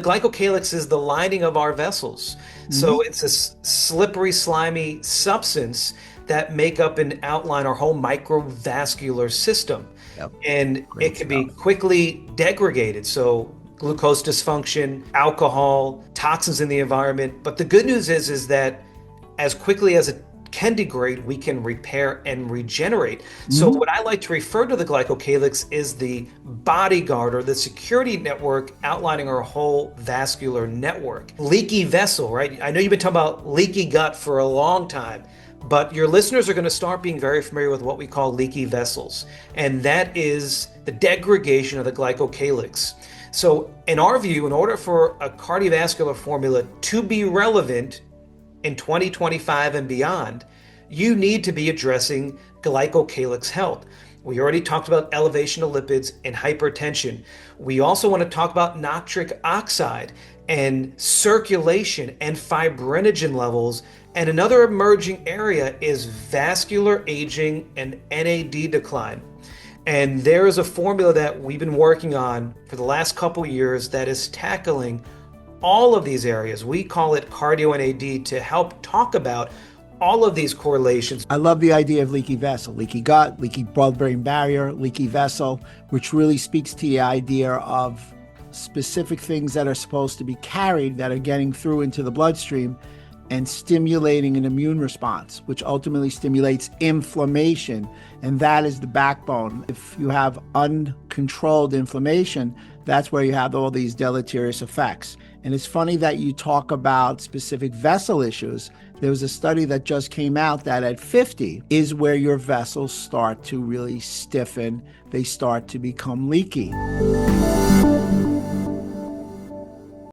Glycocalyx is the lining of our vessels. So it's a slippery, slimy substance that make up and outline our whole microvascular system. Yep. And Great it can be stuff. quickly degraded. So glucose dysfunction, alcohol, toxins in the environment. But the good news is that as quickly as it can degrade, we can repair and regenerate. So what I like to refer to the glycocalyx is the bodyguard or the security network outlining our whole vascular network. Leaky vessel, right? I know you've been talking about leaky gut for a long time, but your listeners are going to start being very familiar with what we call leaky vessels, and that is the degradation of the glycocalyx. So in our view, in order for a cardiovascular formula to be relevant in 2025 and beyond, you need to be addressing glycocalyx health. We already talked about elevation of lipids and hypertension. We also want to talk about nitric oxide and circulation and fibrinogen levels. And another emerging area is vascular aging and NAD decline. And there is a formula that we've been working on for the last couple years that is tackling all of these areas. We call it cardio NAD to help talk about all of these correlations. I love the idea of leaky vessel, leaky gut, leaky blood-brain barrier, leaky vessel, which really speaks to the idea of specific things that are supposed to be carried that are getting through into the bloodstream and stimulating an immune response, which ultimately stimulates inflammation. And that is the backbone. If you have uncontrolled inflammation, that's where you have all these deleterious effects. And it's funny that you talk about specific vessel issues. There was a study that just came out that at 50 is where your vessels start to really stiffen. They start to become leaky.